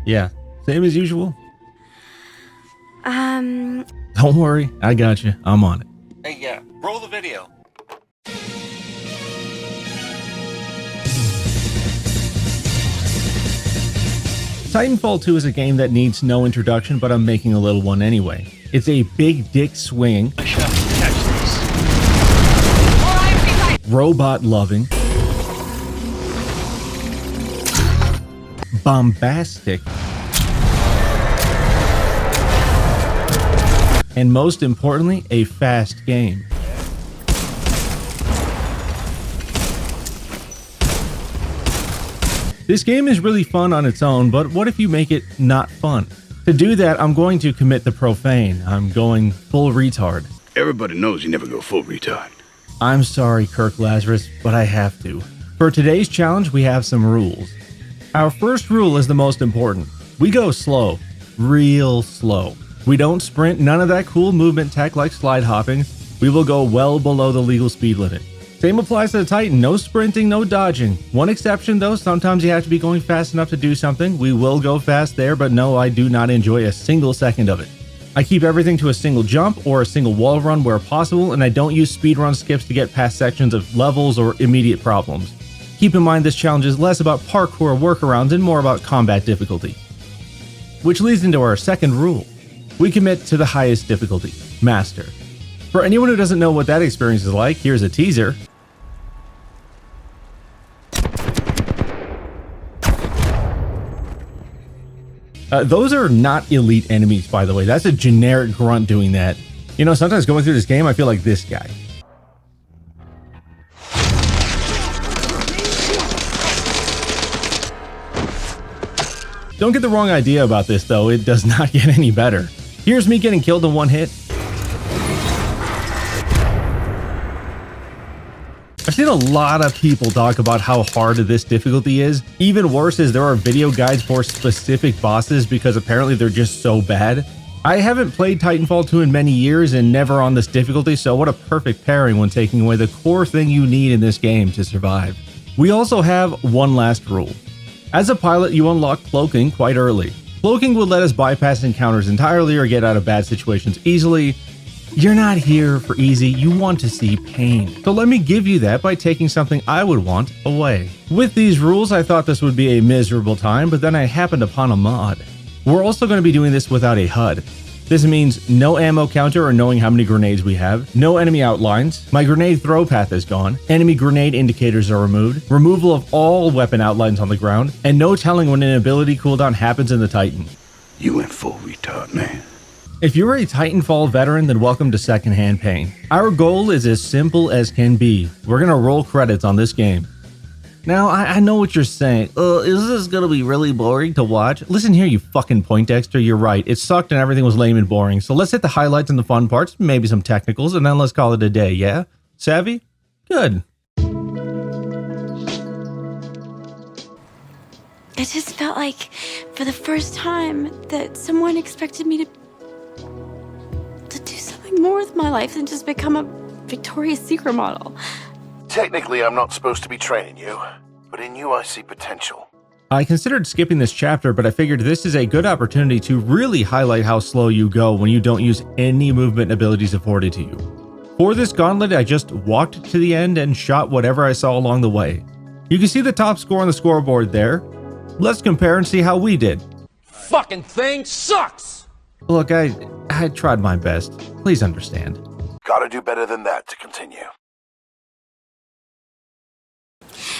Yeah, same as usual. Um... Don't worry, I got you. I'm on it. Hey, yeah, roll the video. Titanfall 2 is a game that needs no introduction, but I'm making a little one anyway. It's a big dick swinging, robot loving, bombastic, and most importantly, a fast game. This game is really fun on its own, but what if you make it not fun? To do that, I'm going to commit the profane. I'm going full retard. Everybody knows you never go full retard. I'm sorry, Kirk Lazarus, but I have to. For today's challenge, we have some rules. Our first rule is the most important. We go slow, real slow. We don't sprint, none of that cool movement tech like slide hopping. We will go well below the legal speed limit. Same applies to the Titan, no sprinting, no dodging. One exception though, sometimes you have to be going fast enough to do something. We will go fast there, but no, I do not enjoy a single second of it. I keep everything to a single jump or a single wall run where possible, and I don't use speedrun skips to get past sections of levels or immediate problems. Keep in mind this challenge is less about parkour workarounds and more about combat difficulty. Which leads into our second rule. We commit to the highest difficulty, Master. For anyone who doesn't know what that experience is like, here's a teaser. Those are not elite enemies, by the way. That's a generic grunt doing that. You know, sometimes going through this game, I feel like this guy. Don't get the wrong idea about this, though. It does not get any better. Here's me getting killed in one hit. I've seen a lot of people talk about how hard this difficulty is. Even worse is there are video guides for specific bosses because apparently they're just so bad. I haven't played Titanfall 2 in many years and never on this difficulty, so what a perfect pairing when taking away the core thing you need in this game to survive. We also have one last rule. As a pilot, you unlock cloaking quite early. Cloaking would let us bypass encounters entirely or get out of bad situations easily. You're not here for easy, you want to see pain. So let me give you that by taking something I would want away. With these rules, I thought this would be a miserable time, but then I happened upon a mod. We're also going to be doing this without a HUD. This means no ammo counter or knowing how many grenades we have, no enemy outlines, my grenade throw path is gone, enemy grenade indicators are removed, removal of all weapon outlines on the ground, and no telling when an ability cooldown happens in the Titan. You went full retard, man. If you're a Titanfall veteran, then welcome to Secondhand Pain. Our goal is as simple as can be. We're gonna roll credits on this game. Now, I know what you're saying. Is this gonna be really boring to watch? Listen here, you fucking Poindexter, you're right. It sucked and everything was lame and boring. So let's hit the highlights and the fun parts, maybe some technicals, and then let's call it a day, yeah? Savvy? Good. It just felt like, for the first time, that someone expected me to do something more with my life than just become a Victoria's Secret model. Technically, I'm not supposed to be training you, but in you I see potential. I considered skipping this chapter, but I figured this is a good opportunity to really highlight how slow you go when you don't use any movement abilities afforded to you. For this gauntlet, I just walked to the end and shot whatever I saw along the way. You can see the top score on the scoreboard there. Let's compare and see how we did. Fucking thing sucks! Look, I tried my best. Please understand. Gotta do better than that to continue.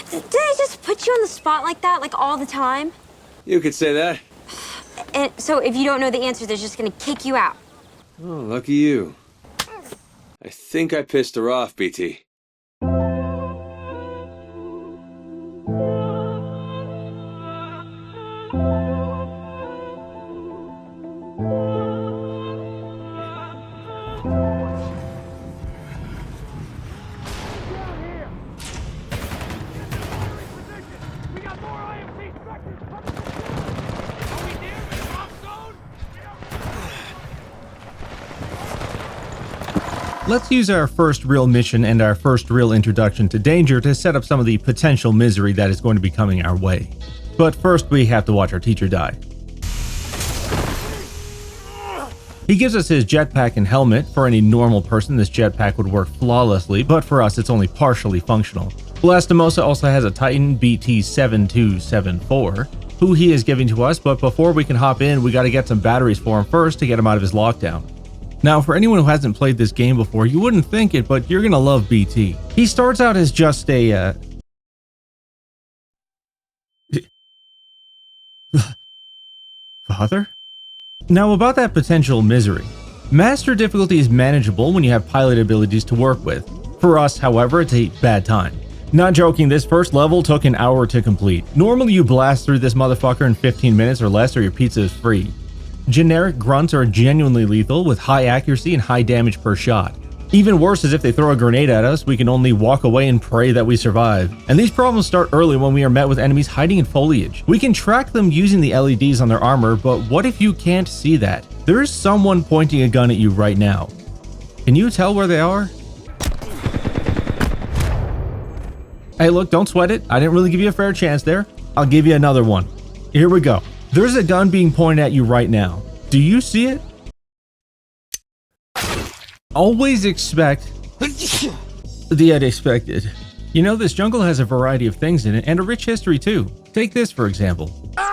Did I just put you on the spot like that, like all the time? You could say that. And so if you don't know the answer, they're just gonna kick you out. Oh, lucky you. I think I pissed her off, BT. Let's use our first real mission and our first real introduction to danger to set up some of the potential misery that is going to be coming our way. But first we have to watch our teacher die. He gives us his jetpack and helmet. For any normal person, this jetpack would work flawlessly, but for us, it's only partially functional. Lastimosa also has a Titan BT-7274, who he is giving to us, but before we can hop in, we gotta get some batteries for him first to get him out of his lockdown. Now, for anyone who hasn't played this game before, you wouldn't think it, but you're gonna love BT. He starts out as just a, Father? Now, about that potential misery. Master difficulty is manageable when you have pilot abilities to work with. For us, however, it's a bad time. Not joking, this first level took an hour to complete. Normally you blast through this motherfucker in 15 minutes or less or your pizza is free. Generic grunts are genuinely lethal with high accuracy and high damage per shot. Even worse is if they throw a grenade at us, we can only walk away and pray that we survive. And these problems start early when we are met with enemies hiding in foliage. We can track them using the LEDs on their armor, but what if you can't see that? There is someone pointing a gun at you right now. Can you tell where they are? Hey look, don't sweat it. I didn't really give you a fair chance there. I'll give you another one. Here we go. There's a gun being pointed at you right now. Do you see it? Always expect the unexpected. You know, this jungle has a variety of things in it and a rich history too. Take this for example. What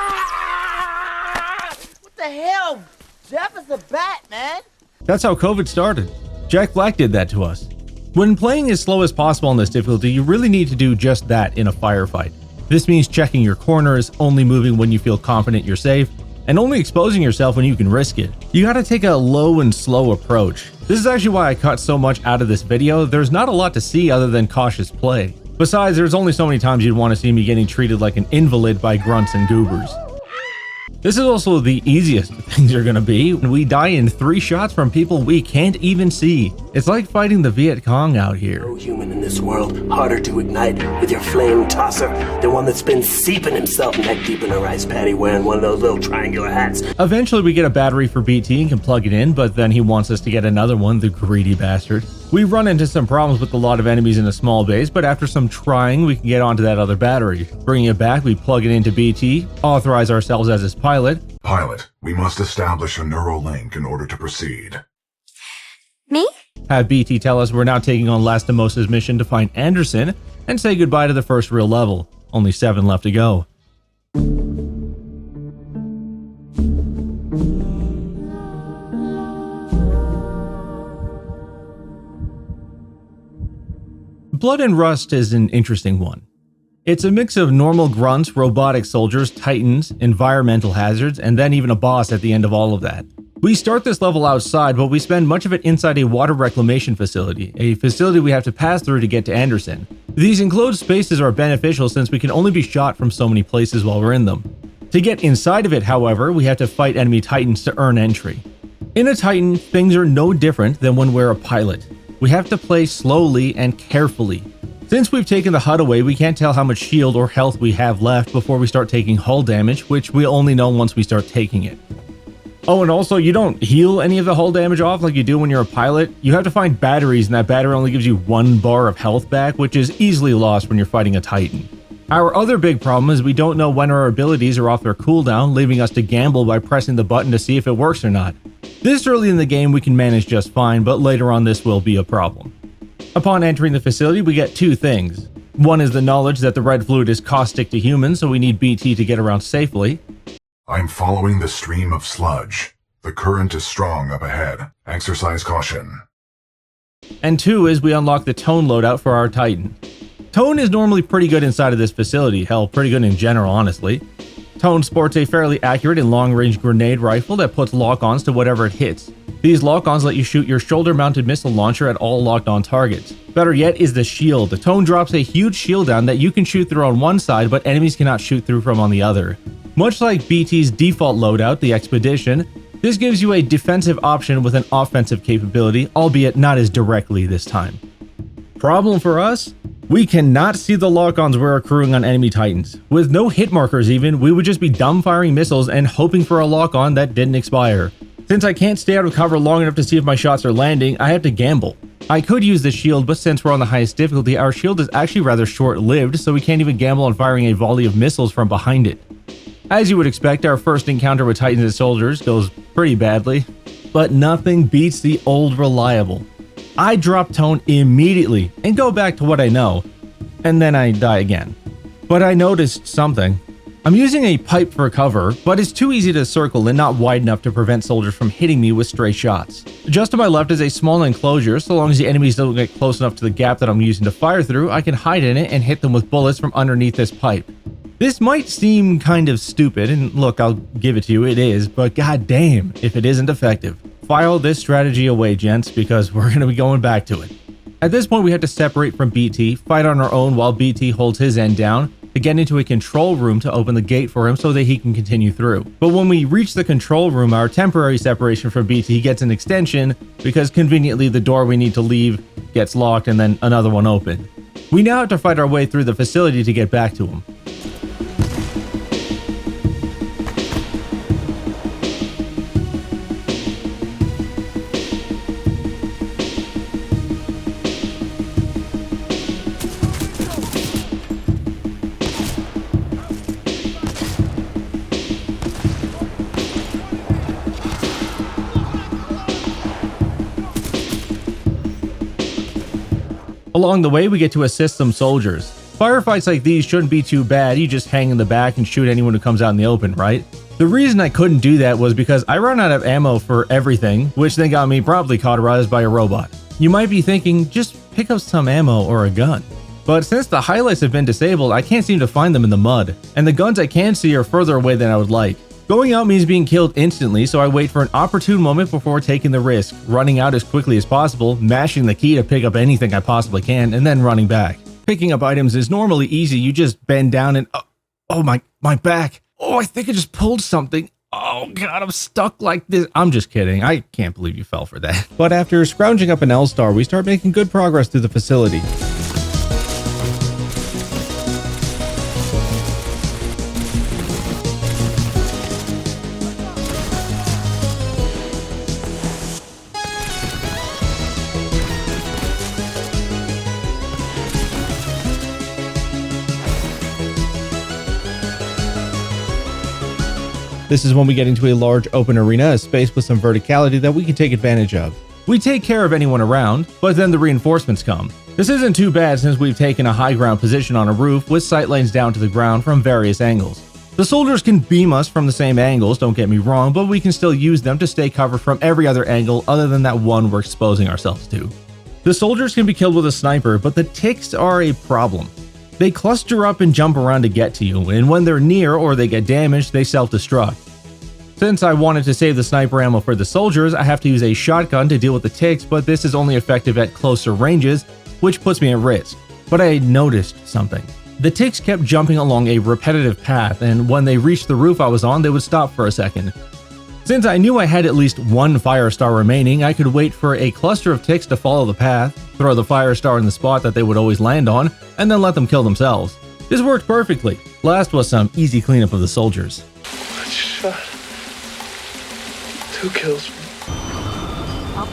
the hell? Jeff is a bat, man. That's how COVID started. Jack Black did that to us. When playing as slow as possible on this difficulty, you really need to do just that in a firefight. This means checking your corners, only moving when you feel confident you're safe, and only exposing yourself when you can risk it. You gotta take a low and slow approach. This is actually why I cut so much out of this video. There's not a lot to see other than cautious play. Besides, there's only so many times you'd want to see me getting treated like an invalid by grunts and goobers. This is also the easiest things are gonna be. We die in 3 shots from people we can't even see. It's like fighting the Viet Cong out here. No human in this world harder to ignite with your flame tosser than one that's been seeping himself neck deep in a rice paddy wearing one of those little triangular hats. Eventually we get a battery for BT and can plug it in, but then he wants us to get another one, the greedy bastard. We run into some problems with a lot of enemies in a small base, but after some trying, we can get onto that other battery. Bringing it back, we plug it into BT, authorize ourselves as his pilot. Pilot, we must establish a neural link in order to proceed. Me? Have BT tell us we're now taking on Lastimosa's mission to find Anderson and say goodbye to the first real level. Only 7 left to go. Blood and Rust is an interesting one. It's a mix of normal grunts, robotic soldiers, titans, environmental hazards, and then even a boss at the end of all of that. We start this level outside, but we spend much of it inside a water reclamation facility, a facility we have to pass through to get to Anderson. These enclosed spaces are beneficial since we can only be shot from so many places while we're in them. To get inside of it, however, we have to fight enemy titans to earn entry. In a titan, things are no different than when we're a pilot. We have to play slowly and carefully. Since we've taken the HUD away, we can't tell how much shield or health we have left before we start taking hull damage, which we only know once we start taking it. Oh, and also, you don't heal any of the hull damage off like you do when you're a pilot. You have to find batteries, and that battery only gives you 1 bar of health back, which is easily lost when you're fighting a Titan. Our other big problem is we don't know when our abilities are off their cooldown, leaving us to gamble by pressing the button to see if it works or not. This early in the game we can manage just fine, but later on this will be a problem. Upon entering the facility, we get 2 things. One is the knowledge that the red fluid is caustic to humans, so we need BT to get around safely. I'm following the stream of sludge. The current is strong up ahead. Exercise caution. And 2 is we unlock the Tone loadout for our Titan. Tone is normally pretty good inside of this facility, hell, pretty good in general, honestly. Tone sports a fairly accurate and long-range grenade rifle that puts lock-ons to whatever it hits. These lock-ons let you shoot your shoulder-mounted missile launcher at all locked-on targets. Better yet is the shield. The Tone drops a huge shield down that you can shoot through on one side, but enemies cannot shoot through from on the other. Much like BT's default loadout, the Expedition, this gives you a defensive option with an offensive capability, albeit not as directly this time. Problem for us? We cannot see the lock-ons we're accruing on enemy Titans. With no hit markers even, we would just be dumbfiring missiles and hoping for a lock-on that didn't expire. Since I can't stay out of cover long enough to see if my shots are landing, I have to gamble. I could use the shield, but since we're on the highest difficulty, our shield is actually rather short-lived, so we can't even gamble on firing a volley of missiles from behind it. As you would expect, our first encounter with Titans and soldiers goes pretty badly. but nothing beats the old reliable. I drop tone immediately and go back to what I know, and then I die again. But I noticed something. I'm using a pipe for cover, but it's too easy to circle and not wide enough to prevent soldiers from hitting me with stray shots. Just to my left is a small enclosure. So long as the enemies don't get close enough to the gap that I'm using to fire through, I can hide in it and hit them with bullets from underneath this pipe. This might seem kind of stupid, and look, I'll give it to you, it is, but goddamn if it isn't effective. File this strategy away, gents, because we're going to be going back to it. At this point, we have to separate from BT, fight on our own while BT holds his end down, to get into a control room to open the gate for him so that he can continue through. But when we reach the control room, our temporary separation from BT gets an extension because conveniently the door we need to leave gets locked and then another one opened. We now have to fight our way through the facility to get back to him. Along the way, we get to assist some soldiers. Firefights like these shouldn't be too bad, you just hang in the back and shoot anyone who comes out in the open, right? The reason I couldn't do that was because I ran out of ammo for everything, which then got me promptly cauterized by a robot. You might be thinking, just pick up some ammo or a gun. But since the highlights have been disabled, I can't seem to find them in the mud, and the guns I can see are further away than I would like. Going out means being killed instantly, so I wait for an opportune moment before taking the risk, running out as quickly as possible, mashing the key to pick up anything I possibly can, and then running back. Picking up items is normally easy, you just bend down and oh my back. Oh, I think I just pulled something. Oh god, I'm stuck like this. I'm just kidding, I can't believe you fell for that. But after scrounging up an L-star, we start making good progress through the facility. This is when we get into a large open arena, a space with some verticality that we can take advantage of. We take care of anyone around, but then the reinforcements come. This isn't too bad since we've taken a high ground position on a roof with sight lines down to the ground from various angles. The soldiers can beam us from the same angles, don't get me wrong, but we can still use them to stay covered from every other angle other than that one we're exposing ourselves to. The soldiers can be killed with a sniper, but the ticks are a problem. They cluster up and jump around to get to you, and when they're near or they get damaged, they self-destruct. Since I wanted to save the sniper ammo for the soldiers, I have to use a shotgun to deal with the ticks, but this is only effective at closer ranges, which puts me at risk. But I noticed something. The ticks kept jumping along a repetitive path, and when they reached the roof I was on, they would stop for a second. Since I knew I had at least one fire star remaining, I could wait for a cluster of ticks to follow the path, throw the fire star in the spot that they would always land on, and then let them kill themselves. This worked perfectly. Last was some easy cleanup of the soldiers. Shot. 2 kills.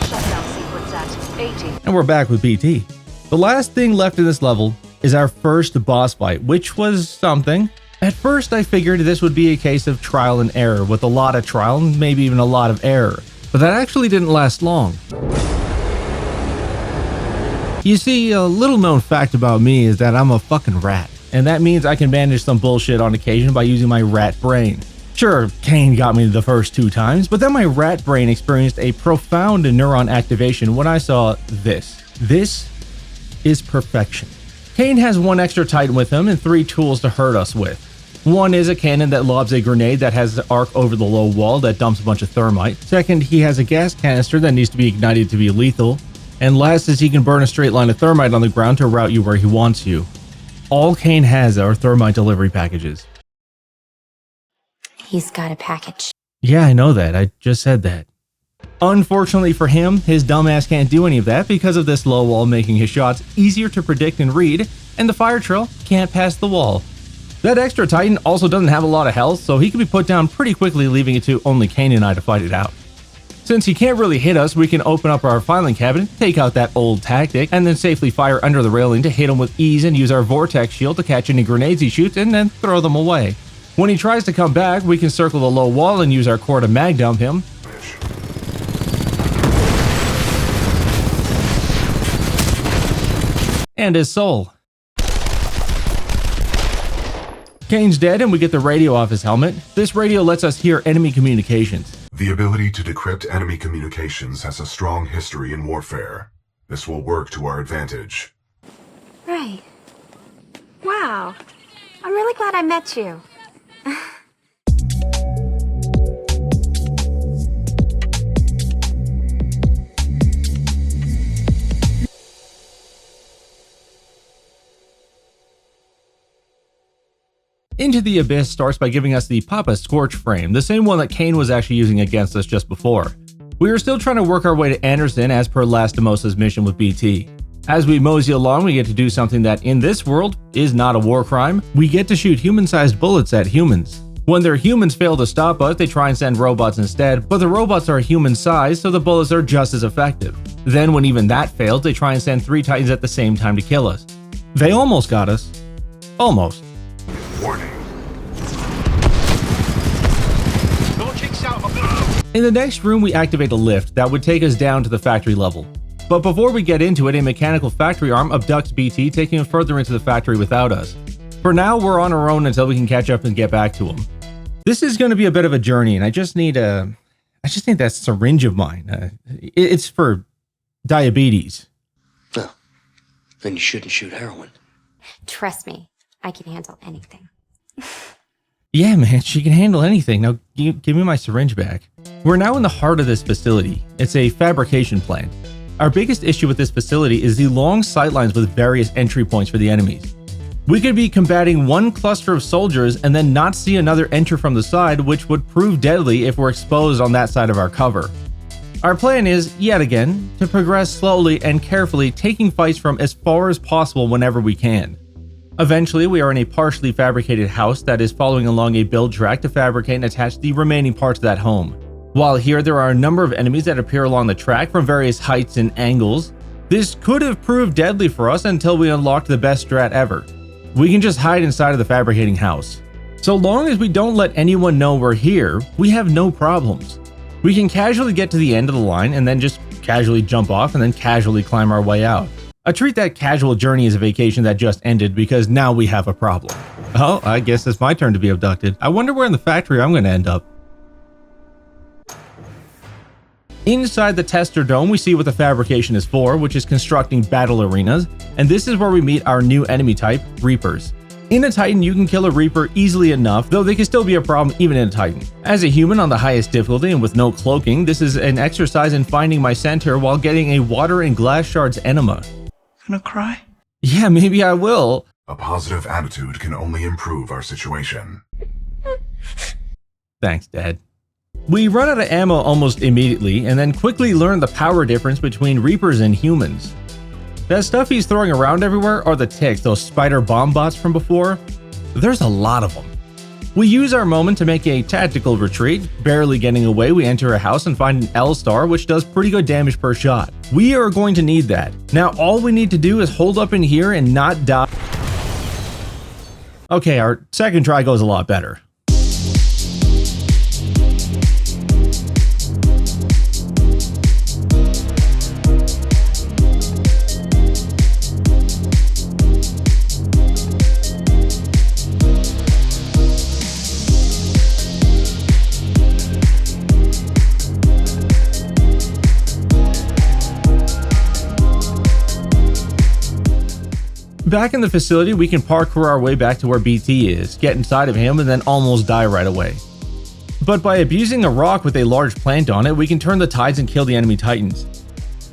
Shutdown sequence at 80. And we're back with BT. The last thing left in this level is our first boss fight, which was something. At first I figured this would be a case of trial and error, with a lot of trial and maybe even a lot of error. But that actually didn't last long. You see, a little known fact about me is that I'm a fucking rat. And that means I can manage some bullshit on occasion by using my rat brain. Sure, Kane got me the first 2 times, but then my rat brain experienced a profound neuron activation when I saw this. This is perfection. Kane has 1 extra Titan with him and 3 tools to hurt us with. One is a cannon that lobs a grenade that has an arc over the low wall that dumps a bunch of thermite. Second, he has a gas canister that needs to be ignited to be lethal. And last is he can burn a straight line of thermite on the ground to route you where he wants you. All Kane has are thermite delivery packages. He's got a package. Yeah, I know that. I just said that. Unfortunately for him, his dumbass can't do any of that because of this low wall making his shots easier to predict and read, and the fire trail can't pass the wall. That extra Titan also doesn't have a lot of health, so he can be put down pretty quickly, leaving it to only Kane and I to fight it out. Since he can't really hit us, we can open up our filing cabinet, take out that old tactic, and then safely fire under the railing to hit him with ease and use our vortex shield to catch any grenades he shoots and then throw them away. When he tries to come back, we can circle the low wall and use our core to mag dump him. and his soul. Kane's dead and we get the radio off his helmet. This radio lets us hear enemy communications. The ability to decrypt enemy communications has a strong history in warfare. This will work to our advantage. Right. Wow. I'm really glad I met you. Into the Abyss starts by giving us the Papa Scorch frame, the same one that Kane was actually using against us just before. We are still trying to work our way to Anderson as per Lastimosa's mission with BT. As we mosey along, we get to do something that in this world is not a war crime. We get to shoot human-sized bullets at humans. When their humans fail to stop us, they try and send robots instead, but the robots are human-sized, so the bullets are just as effective. Then when even that fails, they try and send 3 Titans at the same time to kill us. They almost got us. Almost. Warning. In the next room, we activate a lift that would take us down to the factory level. But before we get into it, a mechanical factory arm abducts BT, taking him further into the factory without us. For now, we're on our own until we can catch up and get back to him. This is going to be a bit of a journey, and I just need that syringe of mine. It's for diabetes. Well, then you shouldn't shoot heroin. Trust me, I can handle anything. Yeah, man, she can handle anything. Now, give me my syringe back. We're now in the heart of this facility. It's a fabrication plant. Our biggest issue with this facility is the long sightlines with various entry points for the enemies. We could be combating one cluster of soldiers and then not see another enter from the side, which would prove deadly if we're exposed on that side of our cover. Our plan is, yet again, to progress slowly and carefully, taking fights from as far as possible whenever we can. Eventually, we are in a partially fabricated house that is following along a build track to fabricate and attach the remaining parts of that home. While here, there are a number of enemies that appear along the track from various heights and angles. This could have proved deadly for us until we unlocked the best strat ever. We can just hide inside of the fabricating house. So long as we don't let anyone know we're here, we have no problems. We can casually get to the end of the line and then just casually jump off and then casually climb our way out. I treat that casual journey as a vacation that just ended because now we have a problem. Oh, I guess it's my turn to be abducted. I wonder where in the factory I'm going to end up. Inside the tester dome, we see what the fabrication is for, which is constructing battle arenas, and this is where we meet our new enemy type, Reapers. In a Titan, you can kill a Reaper easily enough, though they can still be a problem even in a Titan. As a human on the highest difficulty and with no cloaking, this is an exercise in finding my center while getting a water and glass shards enema. Gonna cry? Yeah, maybe I will. A positive attitude can only improve our situation. Thanks, Dad. We run out of ammo almost immediately and then quickly learn the power difference between Reapers and humans. That stuff he's throwing around everywhere are the ticks, those spider bomb bots from before. There's a lot of them. We use our moment to make a tactical retreat. Barely getting away, we enter a house and find an L-star, which does pretty good damage per shot. We are going to need that. Now all we need to do is hold up in here and not die. Okay, our second try goes a lot better. Back in the facility, we can parkour our way back to where BT is, get inside of him, and then almost die right away. But by abusing a rock with a large plant on it, we can turn the tides and kill the enemy Titans.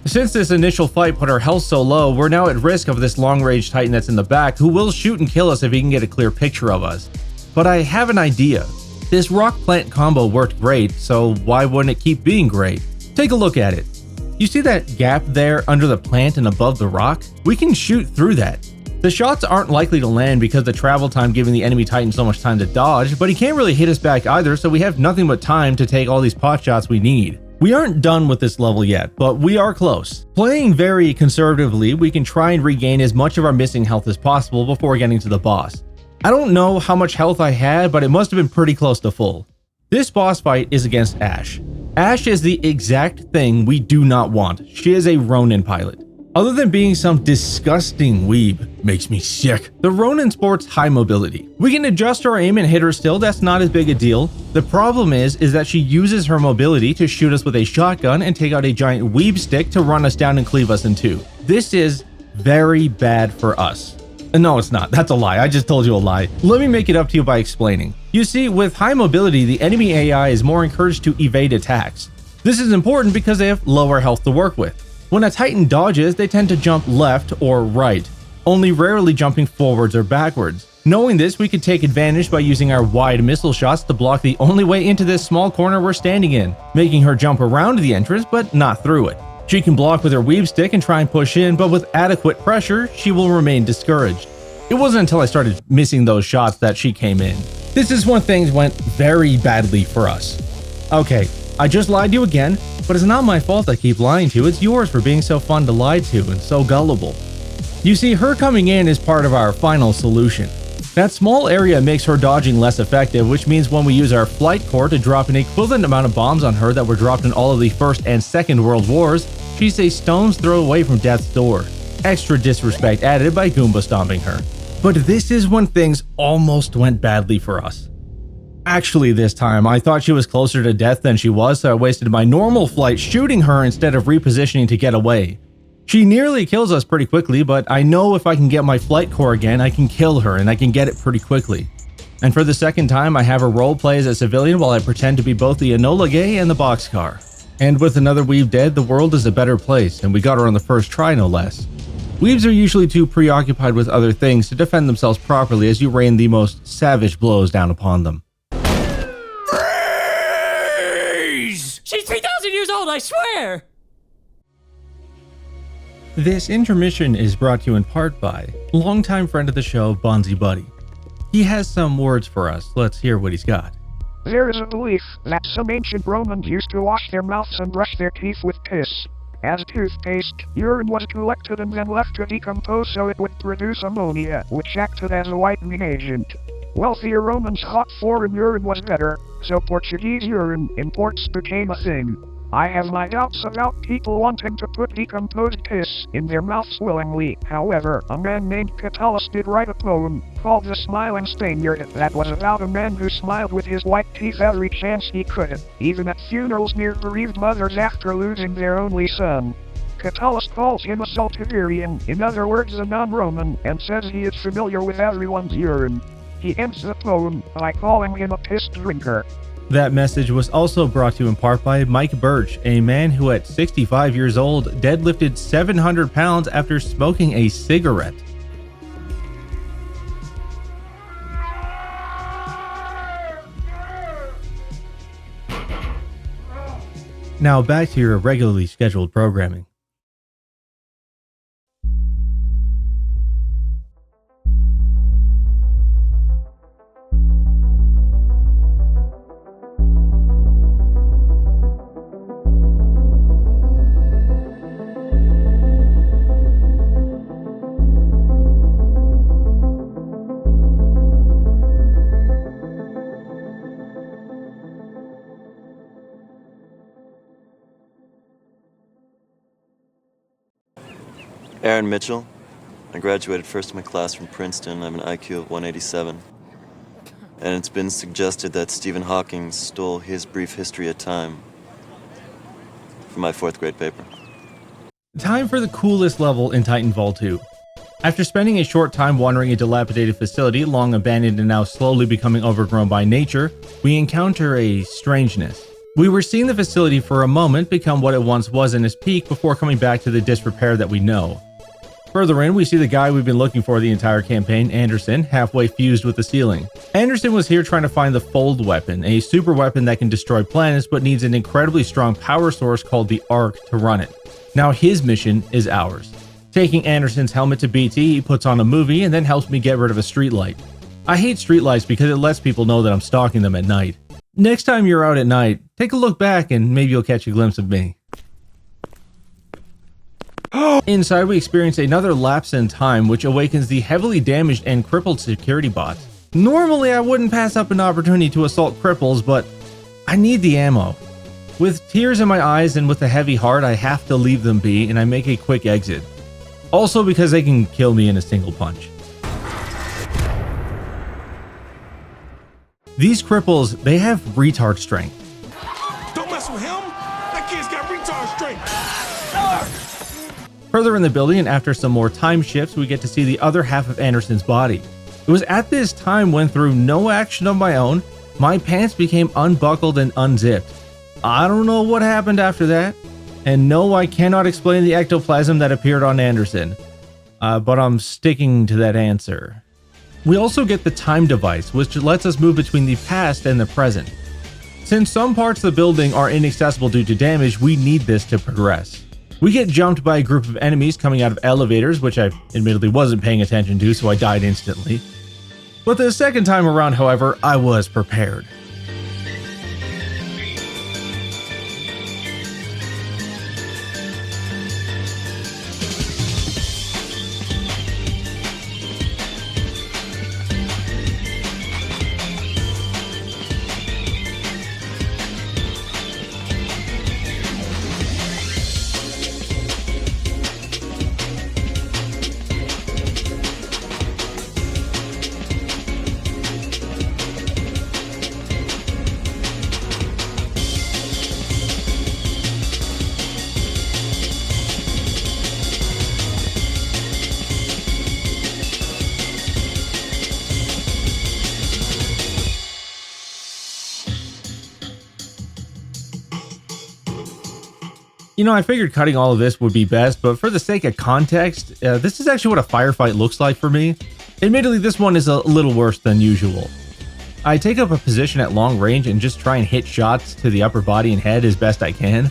Since this initial fight put our health so low, we're now at risk of this long-range Titan that's in the back, who will shoot and kill us if he can get a clear picture of us. But I have an idea. This rock plant combo worked great, so why wouldn't it keep being great? Take a look at it. You see that gap there under the plant and above the rock? We can shoot through that. The shots aren't likely to land because the travel time giving the enemy Titan so much time to dodge, but he can't really hit us back either, so we have nothing but time to take all these pot shots we need. We aren't done with this level yet, but we are close. Playing very conservatively, we can try and regain as much of our missing health as possible before getting to the boss. I don't know how much health I had, but it must have been pretty close to full. This boss fight is against Ash. Ash is the exact thing we do not want. She is a Ronin pilot. Other than being some disgusting weeb, makes me sick, the Ronin sports high mobility. We can adjust our aim and hit her still, that's not as big a deal. The problem is that she uses her mobility to shoot us with a shotgun and take out a giant weeb stick to run us down and cleave us in two. This is very bad for us. No, it's not. That's a lie. I just told you a lie. Let me make it up to you by explaining. You see, with high mobility, the enemy AI is more encouraged to evade attacks. This is important because they have lower health to work with. When a Titan dodges, they tend to jump left or right, only rarely jumping forwards or backwards. Knowing this, we could take advantage by using our wide missile shots to block the only way into this small corner we're standing in, making her jump around the entrance but not through it. She can block with her weave stick and try and push in, but with adequate pressure, she will remain discouraged. It wasn't until I started missing those shots that she came in. This is when things went very badly for us. Okay, I just lied to you again, but it's not my fault I keep lying to you, it's yours for being so fun to lie to and so gullible. You see, her coming in is part of our final solution. That small area makes her dodging less effective, which means when we use our flight core to drop an equivalent amount of bombs on her that were dropped in all of the First and Second World Wars, she's a stone's throw away from death's door. Extra disrespect added by Goomba stomping her. But this is when things almost went badly for us. Actually, this time, I thought she was closer to death than she was, so I wasted my normal flight shooting her instead of repositioning to get away. She nearly kills us pretty quickly, but I know if I can get my flight core again, I can kill her, and I can get it pretty quickly. And for the second time, I have her roleplay as a civilian while I pretend to be both the Enola Gay and the boxcar. And with another weeb dead, the world is a better place, and we got her on the first try no less. Weebs are usually too preoccupied with other things to defend themselves properly as you rain the most savage blows down upon them. She's 3,000 years old, I swear! This intermission is brought to you in part by longtime friend of the show, Bonzi Buddy. He has some words for us. Let's hear what he's got. There is a belief that some ancient Romans used to wash their mouths and brush their teeth with piss. As toothpaste, urine was collected and then left to decompose so it would produce ammonia, which acted as a whitening agent. Wealthier Romans thought foreign urine was better, so Portuguese urine imports became a thing. I have my doubts about people wanting to put decomposed piss in their mouths willingly. However, a man named Catullus did write a poem called The Smiling Spaniard that was about a man who smiled with his white teeth every chance he could, even at funerals near bereaved mothers after losing their only son. Catullus calls him a Celtivarian, in other words a non-Roman, and says he is familiar with everyone's urine. He ends the poem by calling him a piss drinker. That message was also brought to you in part by Mike Birch, a man who at 65 years old deadlifted 700 pounds after smoking a cigarette. Now back to your regularly scheduled programming. Aaron Mitchell. I graduated first in my class from Princeton. I have an IQ of 187. And it's been suggested that Stephen Hawking stole his brief history of time from my 4th grade paper. Time for the coolest level in Titanfall 2. After spending a short time wandering a dilapidated facility, long abandoned and now slowly becoming overgrown by nature, we encounter a strangeness. We were seeing the facility for a moment become what it once was in its peak before coming back to the disrepair that we know. Further in, we see the guy we've been looking for the entire campaign, Anderson, halfway fused with the ceiling. Anderson was here trying to find the Fold Weapon, a super weapon that can destroy planets but needs an incredibly strong power source called the Arc to run it. Now his mission is ours. Taking Anderson's helmet to BT, he puts on a movie and then helps me get rid of a streetlight. I hate streetlights because it lets people know that I'm stalking them at night. Next time you're out at night, take a look back and maybe you'll catch a glimpse of me. Inside, we experience another lapse in time, which awakens the heavily damaged and crippled security bots. Normally, I wouldn't pass up an opportunity to assault cripples, but I need the ammo. With tears in my eyes and with a heavy heart, I have to leave them be, and I make a quick exit. Also because they can kill me in a single punch. These cripples, they have retard strength. Don't mess with him. That kid's got retard strength. Further in the building, and after some more time shifts, we get to see the other half of Anderson's body. It was at this time when, through no action of my own, my pants became unbuckled and unzipped. I don't know what happened after that, and no, I cannot explain the ectoplasm that appeared on Anderson, but I'm sticking to that answer. We also get the time device, which lets us move between the past and the present. Since some parts of the building are inaccessible due to damage, we need this to progress. We get jumped by a group of enemies coming out of elevators, which I admittedly wasn't paying attention to, so I died instantly. But the second time around, however, I was prepared. You know, I figured cutting all of this would be best, but for the sake of context, this is actually what a firefight looks like for me. Admittedly, this one is a little worse than usual. I take up a position at long range and just try and hit shots to the upper body and head as best I can.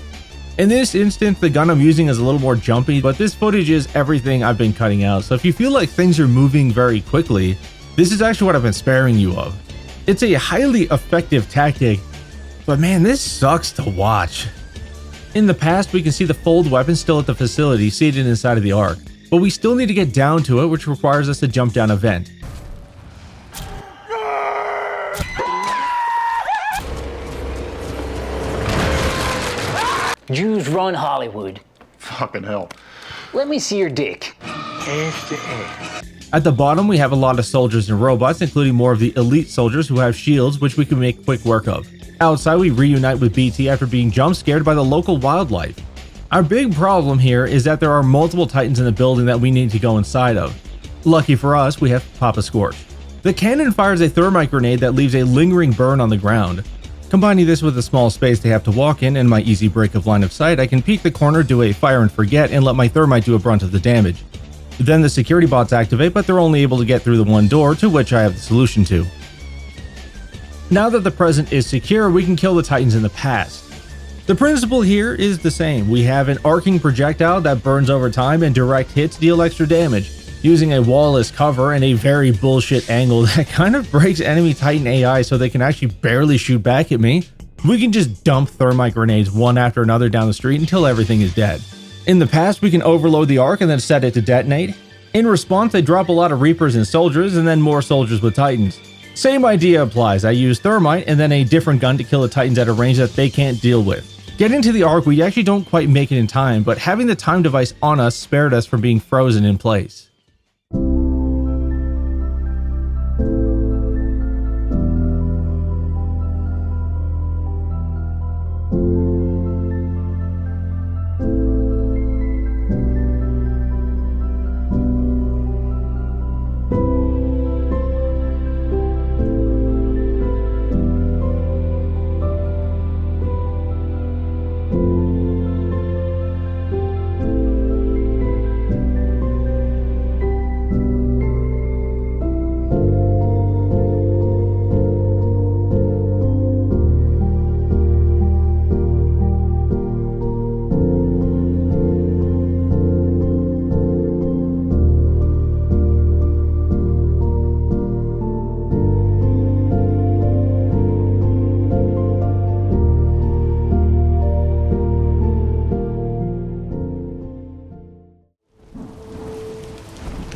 In this instance, the gun I'm using is a little more jumpy, but this footage is everything I've been cutting out, so if you feel like things are moving very quickly, this is actually what I've been sparing you of. It's a highly effective tactic, but man, this sucks to watch. In the past, we can see the fold weapon still at the facility, seated inside of the Ark, but we still need to get down to it, which requires us to jump down a vent. Jews run Hollywood. Fucking hell. Let me see your dick. At the bottom, we have a lot of soldiers and robots, including more of the elite soldiers who have shields, which we can make quick work of. Outside, we reunite with BT after being jump scared by the local wildlife. Our big problem here is that there are multiple Titans in the building that we need to go inside of. Lucky for us, we have Papa Scorch. The cannon fires a thermite grenade that leaves a lingering burn on the ground. Combining this with a small space they have to walk in and my easy break of line of sight, I can peek the corner, do a fire and forget, and let my thermite do a brunt of the damage. Then the security bots activate, but they're only able to get through the one door, to which I have the solution to. Now that the present is secure, we can kill the Titans in the past. The principle here is the same. We have an arcing projectile that burns over time and direct hits deal extra damage, using a wall as cover and a very bullshit angle that kind of breaks enemy Titan AI so they can actually barely shoot back at me. We can just dump thermite grenades one after another down the street until everything is dead. In the past, we can overload the Ark and then set it to detonate. In response, they drop a lot of Reapers and soldiers, and then more soldiers with Titans. Same idea applies. I use thermite and then a different gun to kill the Titans at a range that they can't deal with. Getting to the Ark, we actually don't quite make it in time, but having the time device on us spared us from being frozen in place.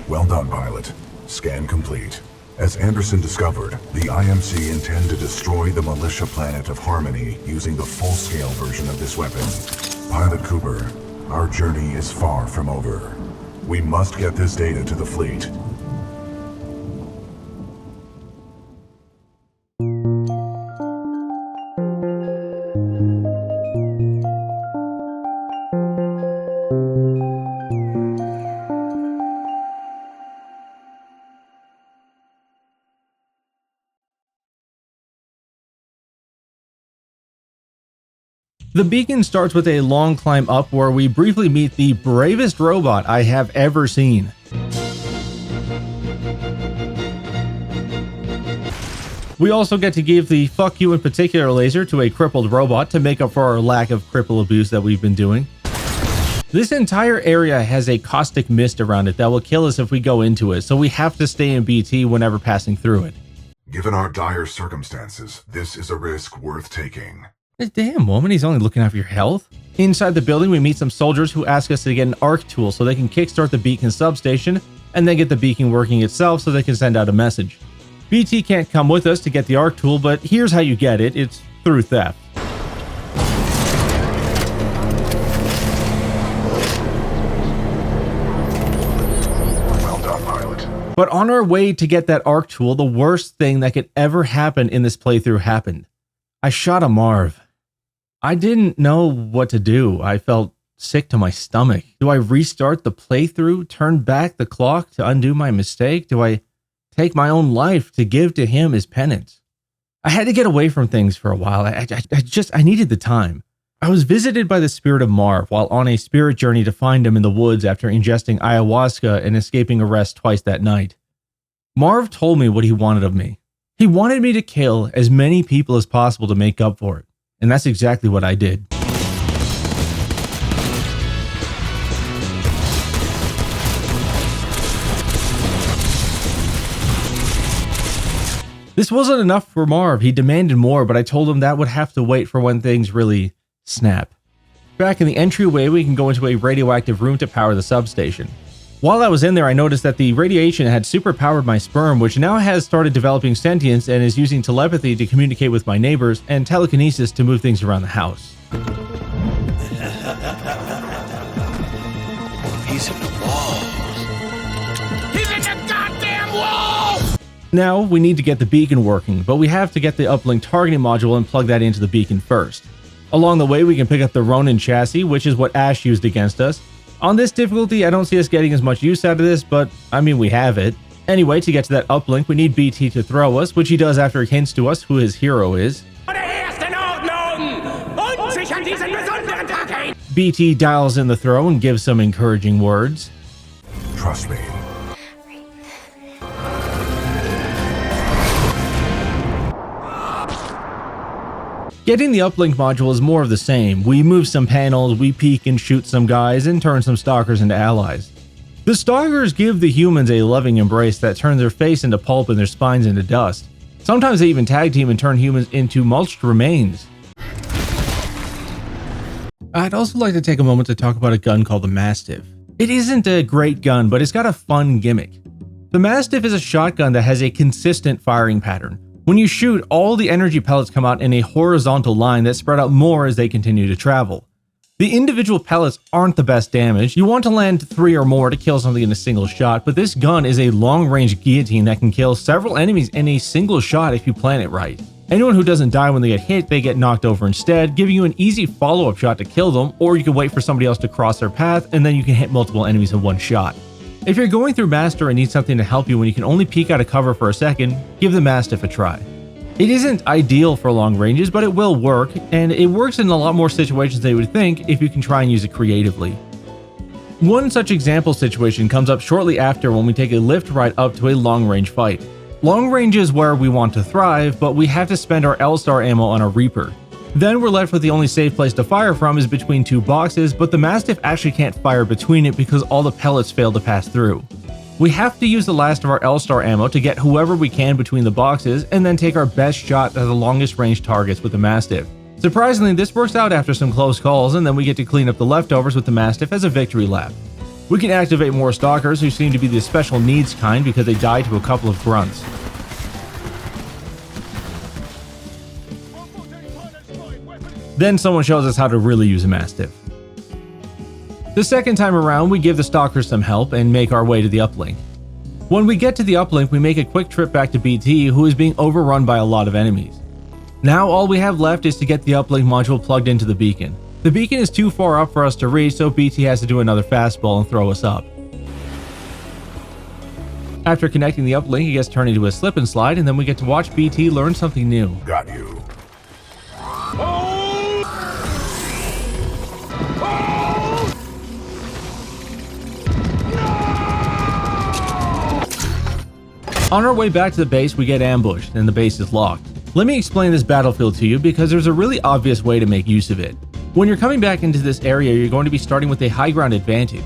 Well done, pilot. Scan complete. As Anderson discovered, the IMC intend to destroy the militia planet of Harmony using the full-scale version of this weapon. Pilot Cooper, our journey is far from over. We must get this data to the fleet. The beacon starts with a long climb up where we briefly meet the bravest robot I have ever seen. We also get to give the fuck you in particular laser to a crippled robot to make up for our lack of cripple abuse that we've been doing. This entire area has a caustic mist around it that will kill us if we go into it, so we have to stay in BT whenever passing through it. Given our dire circumstances, this is a risk worth taking. Damn, woman, he's only looking out for your health. Inside the building, we meet some soldiers who ask us to get an arc tool so they can kickstart the beacon substation, and then get the beacon working itself so they can send out a message. BT can't come with us to get the arc tool, but here's how you get it. It's through theft. Well done, pilot. But on our way to get that arc tool, the worst thing that could ever happen in this playthrough happened. I shot a Marv. I didn't know what to do. I felt sick to my stomach. Do I restart the playthrough, turn back the clock to undo my mistake? Do I take my own life to give to him as penance? I had to get away from things for a while. I needed the time. I was visited by the spirit of Marv while on a spirit journey to find him in the woods after ingesting ayahuasca and escaping arrest twice that night. Marv told me what he wanted of me. He wanted me to kill as many people as possible to make up for it. And that's exactly what I did. This wasn't enough for Marv. He demanded more, but I told him that would have to wait for when things really snap. Back in the entryway, we can go into a radioactive room to power the substation. While I was in there, I noticed that the radiation had superpowered my sperm, which now has started developing sentience and is using telepathy to communicate with my neighbors and telekinesis to move things around the house. He's in the wall. He's in the goddamn wall! Now, we need to get the beacon working, but we have to get the uplink targeting module and plug that into the beacon first. Along the way, we can pick up the Ronin chassis, which is what Ash used against us. On this difficulty, I don't see us getting as much use out of this, but I mean, we have it. Anyway, to get to that uplink, we need BT to throw us, which he does after he hints to us who his hero is. BT dials in the throw and gives some encouraging words. Trust me. Getting the uplink module is more of the same. We move some panels, we peek and shoot some guys, and turn some stalkers into allies. The stalkers give the humans a loving embrace that turns their face into pulp and their spines into dust. Sometimes they even tag team and turn humans into mulched remains. I'd also like to take a moment to talk about a gun called the Mastiff. It isn't a great gun, but it's got a fun gimmick. The Mastiff is a shotgun that has a consistent firing pattern. When you shoot, all the energy pellets come out in a horizontal line that spread out more as they continue to travel. The individual pellets aren't the best damage. You want to land 3 or more to kill something in a single shot, but this gun is a long-range guillotine that can kill several enemies in a single shot if you plan it right. Anyone who doesn't die when they get hit, they get knocked over instead, giving you an easy follow-up shot to kill them, or you can wait for somebody else to cross their path and then you can hit multiple enemies in one shot. If you're going through Master and need something to help you when you can only peek out of cover for a second, give the Mastiff a try. It isn't ideal for long ranges, but it will work, and it works in a lot more situations than you would think if you can try and use it creatively. One such example situation comes up shortly after when we take a lift ride up to a long range fight. Long range is where we want to thrive, but we have to spend our L-Star ammo on a Reaper. Then we're left with the only safe place to fire from is between 2 boxes, but the Mastiff actually can't fire between it because all the pellets fail to pass through. We have to use the last of our L-Star ammo to get whoever we can between the boxes and then take our best shot at the longest range targets with the Mastiff. Surprisingly, this works out after some close calls, and then we get to clean up the leftovers with the Mastiff as a victory lap. We can activate more stalkers who seem to be the special needs kind because they die to a couple of grunts. Then someone shows us how to really use a Mastiff. The second time around, we give the stalkers some help and make our way to the uplink. When we get to the uplink, we make a quick trip back to BT, who is being overrun by a lot of enemies. Now all we have left is to get the uplink module plugged into the beacon. The beacon is too far up for us to reach, so BT has to do another fastball and throw us up. After connecting the uplink, it gets turned into a slip and slide, and then we get to watch BT learn something new. Got you. On our way back to the base, we get ambushed, and the base is locked. Let me explain this battlefield to you because there's a really obvious way to make use of it. When you're coming back into this area, you're going to be starting with a high ground advantage.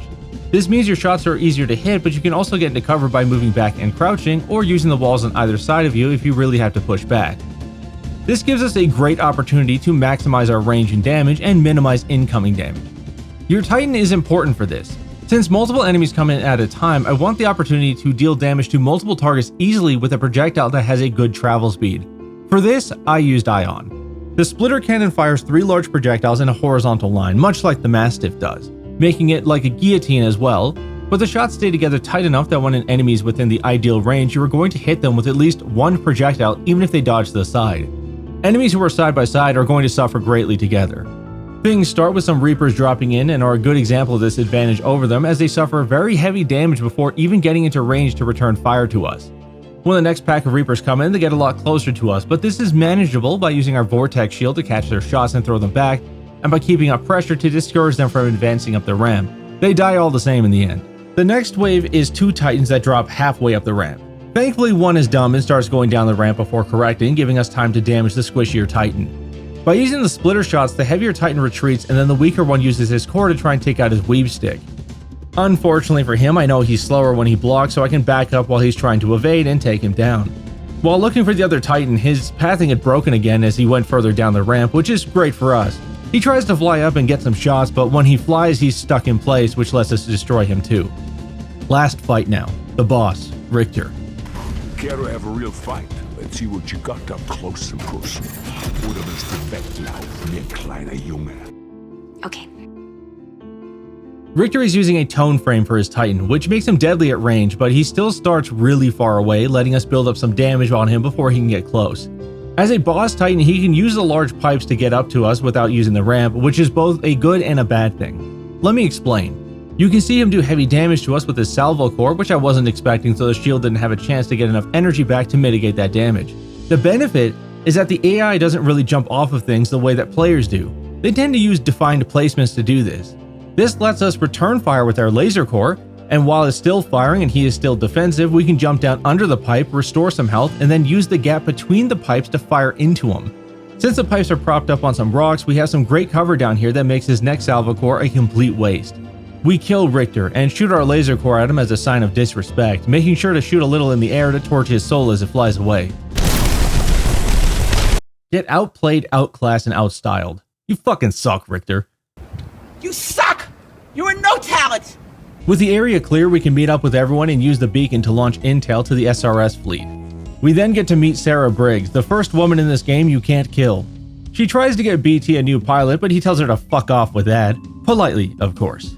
This means your shots are easier to hit, but you can also get into cover by moving back and crouching, or using the walls on either side of you if you really have to push back. This gives us a great opportunity to maximize our range and damage and minimize incoming damage. Your Titan is important for this. Since multiple enemies come in at a time, I want the opportunity to deal damage to multiple targets easily with a projectile that has a good travel speed. For this, I used Ion. The splitter cannon fires 3 large projectiles in a horizontal line, much like the Mastiff does, making it like a guillotine as well, but the shots stay together tight enough that when an enemy is within the ideal range, you are going to hit them with at least one projectile even if they dodge to the side. Enemies who are side by side are going to suffer greatly together. Things start with some Reapers dropping in and are a good example of this advantage over them, as they suffer very heavy damage before even getting into range to return fire to us. When the next pack of Reapers come in, they get a lot closer to us, but this is manageable by using our Vortex shield to catch their shots and throw them back, and by keeping up pressure to discourage them from advancing up the ramp. They die all the same in the end. The next wave is 2 Titans that drop halfway up the ramp. Thankfully, one is dumb and starts going down the ramp before correcting, giving us time to damage the squishier Titan. By using the splitter shots, the heavier Titan retreats, and then the weaker one uses his core to try and take out his weave stick. Unfortunately for him, I know he's slower when he blocks, so I can back up while he's trying to evade and take him down. While looking for the other Titan, his pathing had broken again as he went further down the ramp, which is great for us. He tries to fly up and get some shots, but when he flies, he's stuck in place, which lets us destroy him too. Last fight now, the boss, Richter. Care to have a real fight? Let's see what you got up close and personal. Oder willst du weglaufen, mir kleiner Junge? Okay. Richter is using a tone frame for his Titan, which makes him deadly at range, but he still starts really far away, letting us build up some damage on him before he can get close. As a boss Titan, he can use the large pipes to get up to us without using the ramp, which is both a good and a bad thing. Let me explain. You can see him do heavy damage to us with his salvo core, which I wasn't expecting, so the shield didn't have a chance to get enough energy back to mitigate that damage. The benefit is that the AI doesn't really jump off of things the way that players do. They tend to use defined placements to do this. This lets us return fire with our laser core, and while it's still firing and he is still defensive, we can jump down under the pipe, restore some health, and then use the gap between the pipes to fire into him. Since the pipes are propped up on some rocks, we have some great cover down here that makes his next salvo core a complete waste. We kill Richter and shoot our laser core at him as a sign of disrespect, making sure to shoot a little in the air to torch his soul as it flies away. Get outplayed, outclassed, and outstyled. You fucking suck, Richter. You suck! You are no talent! With the area clear, we can meet up with everyone and use the beacon to launch intel to the SRS fleet. We then get to meet Sarah Briggs, the first woman in this game you can't kill. She tries to get BT a new pilot, but he tells her to fuck off with that. Politely, of course.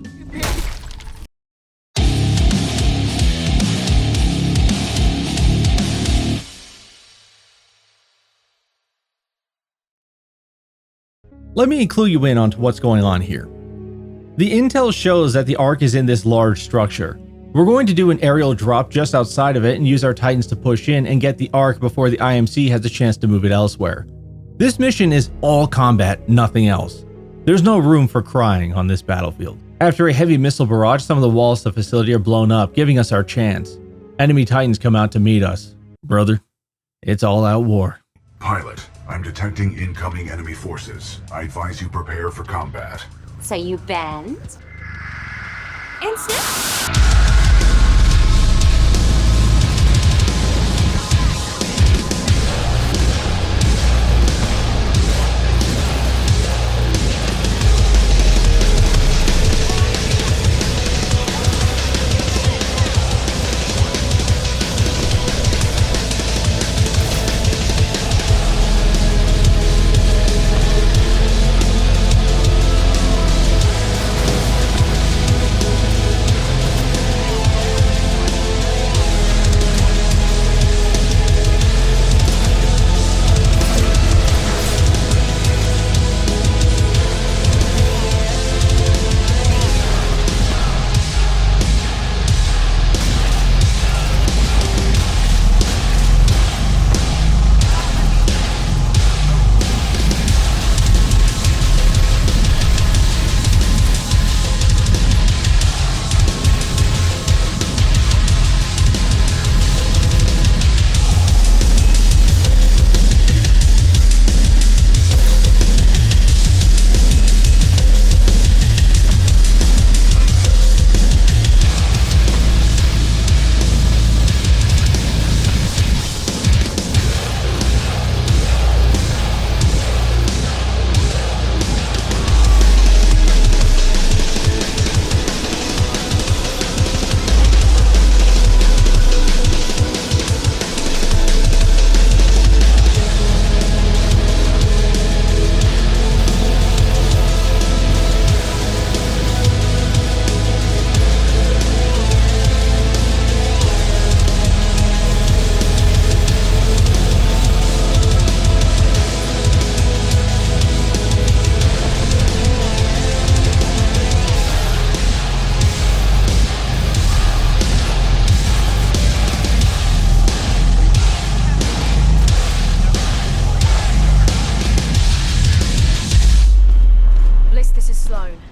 Let me clue you in onto what's going on here. The intel shows that the Ark is in this large structure. We're going to do an aerial drop just outside of it and use our Titans to push in and get the Ark before the IMC has a chance to move it elsewhere. This mission is all combat, nothing else. There's no room for crying on this battlefield. After a heavy missile barrage, some of the walls of the facility are blown up, giving us our chance. Enemy Titans come out to meet us. Brother, it's all out war. Pilot, I'm detecting incoming enemy forces. I advise you prepare for combat. So you bend and snap.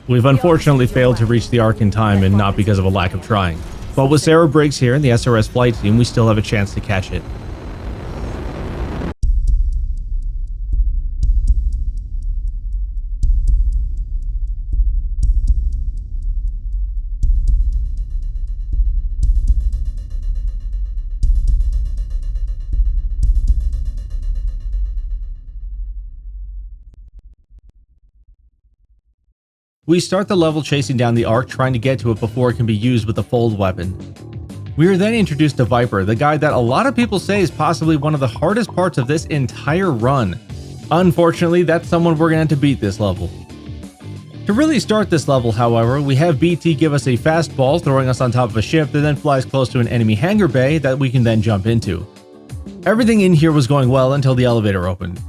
We've unfortunately failed to reach the Ark in time, and not because of a lack of trying. But with Sarah Briggs here and the SRS flight team, we still have a chance to catch it. We start the level chasing down the Ark, trying to get to it before it can be used with the fold weapon. We are then introduced to Viper, the guy that a lot of people say is possibly one of the hardest parts of this entire run. Unfortunately, that's someone we're going to have to beat this level. To really start this level, however, we have BT give us a fastball, throwing us on top of a ship that then flies close to an enemy hangar bay that we can then jump into. Everything in here was going well until the elevator opened.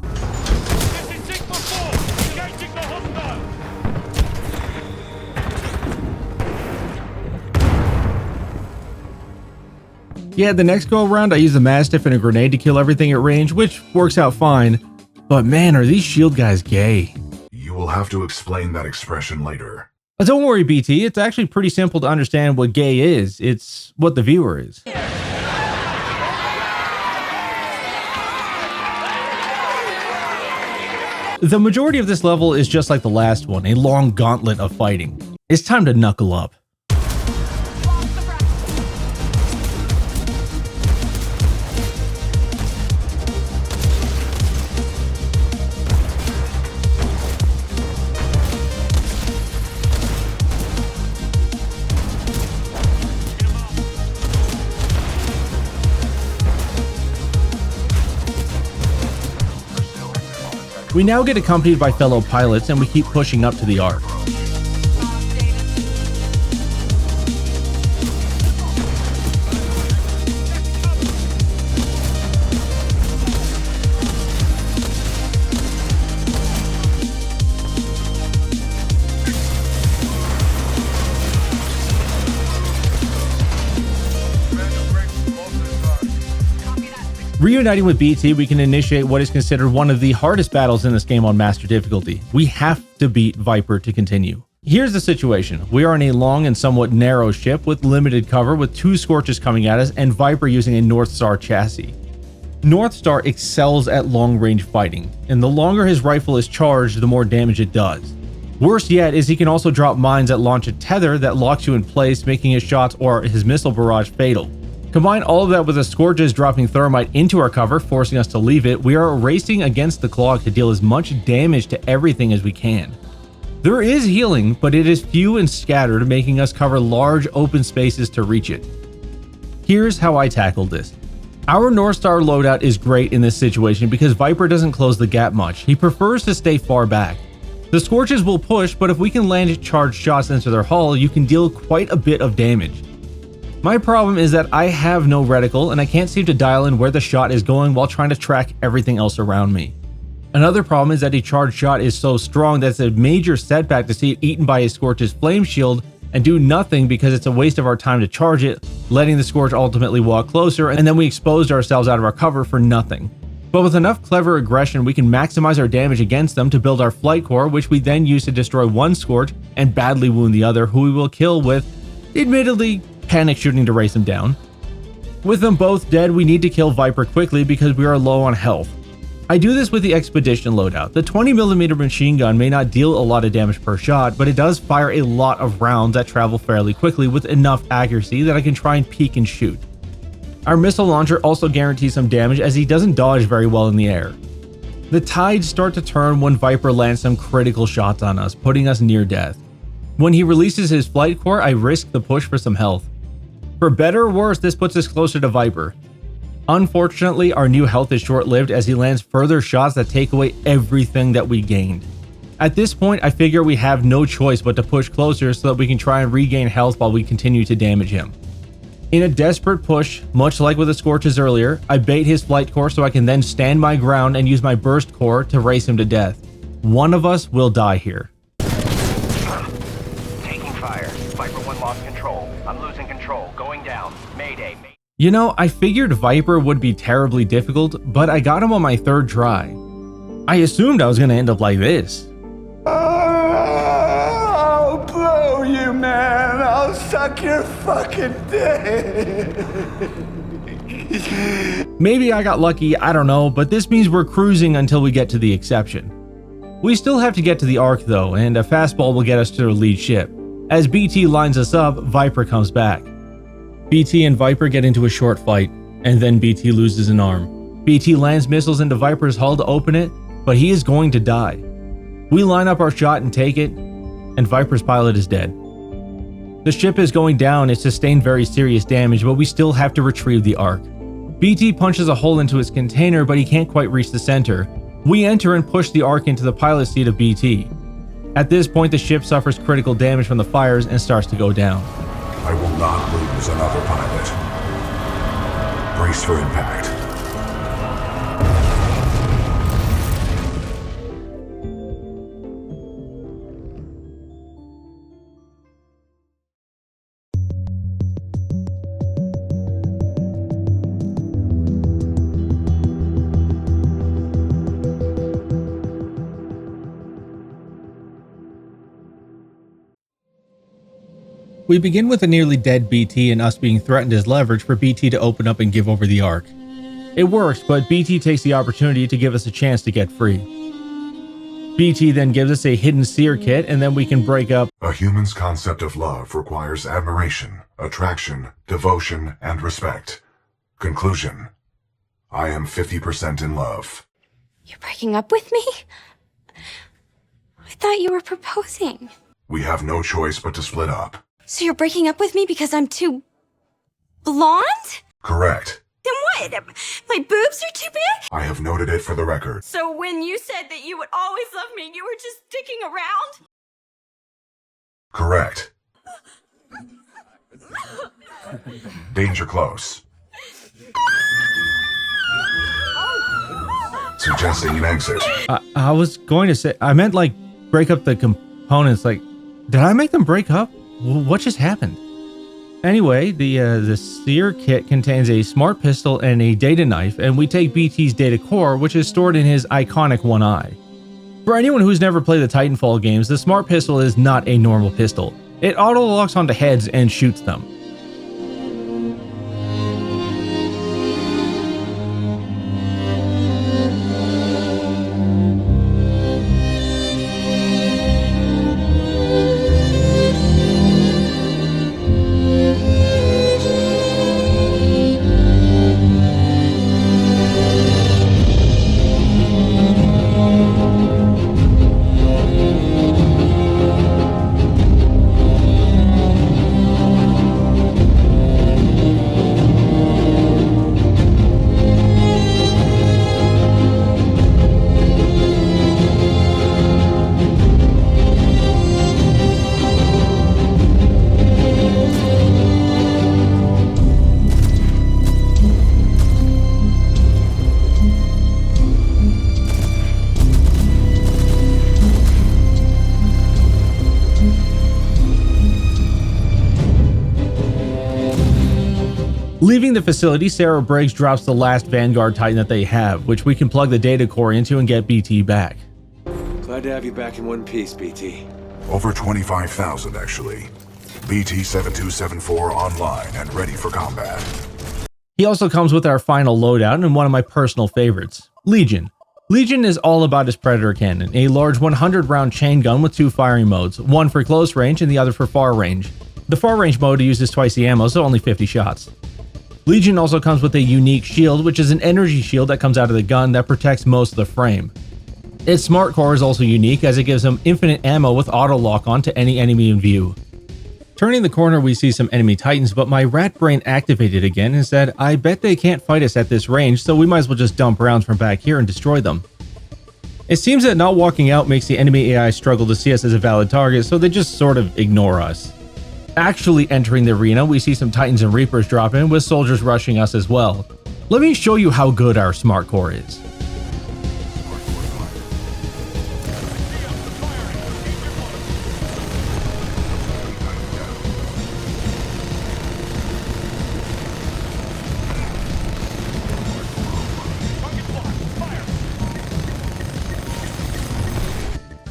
Yeah, the next go around I used a Mastiff and a grenade to kill everything at range, which works out fine. But man, are these shield guys gay. You will have to explain that expression later. But don't worry, BT, it's actually pretty simple to understand what gay is. It's what the viewer is. The majority of this level is just like the last one, a long gauntlet of fighting. It's time to knuckle up. We now get accompanied by fellow pilots, and we keep pushing up to the Ark. Reuniting with BT, we can initiate what is considered one of the hardest battles in this game on Master difficulty. We have to beat Viper to continue. Here's the situation. We are in a long and somewhat narrow ship with limited cover, with 2 Scorches coming at us and Viper using a North Star chassis. North Star excels at long-range fighting, and the longer his rifle is charged, the more damage it does. Worse yet is he can also drop mines that launch a tether that locks you in place, making his shots or his missile barrage fatal. Combine all of that with the Scorches dropping thermite into our cover, forcing us to leave it, we are racing against the clock to deal as much damage to everything as we can. There is healing, but it is few and scattered, making us cover large open spaces to reach it. Here's how I tackled this. Our North Star loadout is great in this situation because Viper doesn't close the gap much. He prefers to stay far back. The Scorches will push, but if we can land charged shots into their hull, you can deal quite a bit of damage. My problem is that I have no reticle and I can't seem to dial in where the shot is going while trying to track everything else around me. Another problem is that a charged shot is so strong that it's a major setback to see it eaten by a Scorch's flame shield and do nothing because it's a waste of our time to charge it, letting the Scorch ultimately walk closer, and then we exposed ourselves out of our cover for nothing. But with enough clever aggression, we can maximize our damage against them to build our flight core, which we then use to destroy one Scorch and badly wound the other, who we will kill with, admittedly, panic shooting to race them down. With them both dead, we need to kill Viper quickly because we are low on health. I do this with the Expedition loadout. The 20mm machine gun may not deal a lot of damage per shot, but it does fire a lot of rounds that travel fairly quickly with enough accuracy that I can try and peek and shoot. Our missile launcher also guarantees some damage as he doesn't dodge very well in the air. The tides start to turn when Viper lands some critical shots on us, putting us near death. When he releases his flight core, I risk the push for some health. For better or worse, this puts us closer to Viper. Unfortunately, our new health is short-lived as he lands further shots that take away everything that we gained. At this point, I figure we have no choice but to push closer so that we can try and regain health while we continue to damage him. In a desperate push, much like with the Scorches earlier, I bait his flight core so I can then stand my ground and use my burst core to race him to death. One of us will die here. Taking fire. Viper 1 lost control. I'm losing control. Going down. Mayday. You know, I figured Viper would be terribly difficult, but I got him on my 3rd try. I assumed I was going to end up like this. suck your fucking dick. Maybe I got lucky, I don't know, but this means we're cruising until we get to the exception. We still have to get to the Ark though, and a fastball will get us to the lead ship. As BT lines us up, Viper comes back. BT and Viper get into a short fight, and then BT loses an arm. BT lands missiles into Viper's hull to open it, but he is going to die. We line up our shot and take it, and Viper's pilot is dead. The ship is going down, it sustained very serious damage, but we still have to retrieve the Ark. BT punches a hole into its container, but he can't quite reach the center. We enter and push the Ark into the pilot seat of BT. At this point, the ship suffers critical damage from the fires and starts to go down. I will not lose another pilot. Brace for impact. We begin with a nearly dead BT and us being threatened as leverage for BT to open up and give over the Ark. It works, but BT takes the opportunity to give us a chance to get free. BT then gives us a hidden seer kit, and then we can break up. A human's concept of love requires admiration, attraction, devotion, and respect. Conclusion. I am 50% in love. You're breaking up with me? I thought you were proposing. We have no choice but to split up. So you're breaking up with me because I'm too blonde? Correct. Then what? My boobs are too big? I have noted it for the record. So when you said that you would always love me, you were just sticking around? Correct. Danger close. Suggesting an exit. I was going to say, I meant like break up the components. Like, did I make them break up? What just happened? Anyway, the seer kit contains a smart pistol and a data knife, and we take BT's data core, which is stored in his iconic one eye. For anyone who's never played the Titanfall games, the smart pistol is not a normal pistol. It auto-locks onto heads and shoots them. Leaving the facility, Sarah Briggs drops the last Vanguard Titan that they have, which we can plug the data core into and get BT back. Glad to have you back in one piece, BT. Over 25,000 actually. BT-7274 online and ready for combat. He also comes with our final loadout and one of my personal favorites, Legion. Legion is all about his Predator cannon, a large 100-round chain gun with two firing modes, one for close range and the other for far range. The far range mode uses twice the ammo, so only 50 shots. Legion also comes with a unique shield, which is an energy shield that comes out of the gun that protects most of the frame. Its smart core is also unique as it gives him infinite ammo with auto lock on to any enemy in view. Turning the corner, we see some enemy Titans, but my rat brain activated again and said, I bet they can't fight us at this range, so we might as well just dump rounds from back here and destroy them. It seems that not walking out makes the enemy AI struggle to see us as a valid target, so they just sort of ignore us. Actually entering the arena, we see some Titans and Reapers drop in, with soldiers rushing us as well. Let me show you how good our smart core is.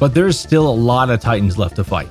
But there's still a lot of Titans left to fight.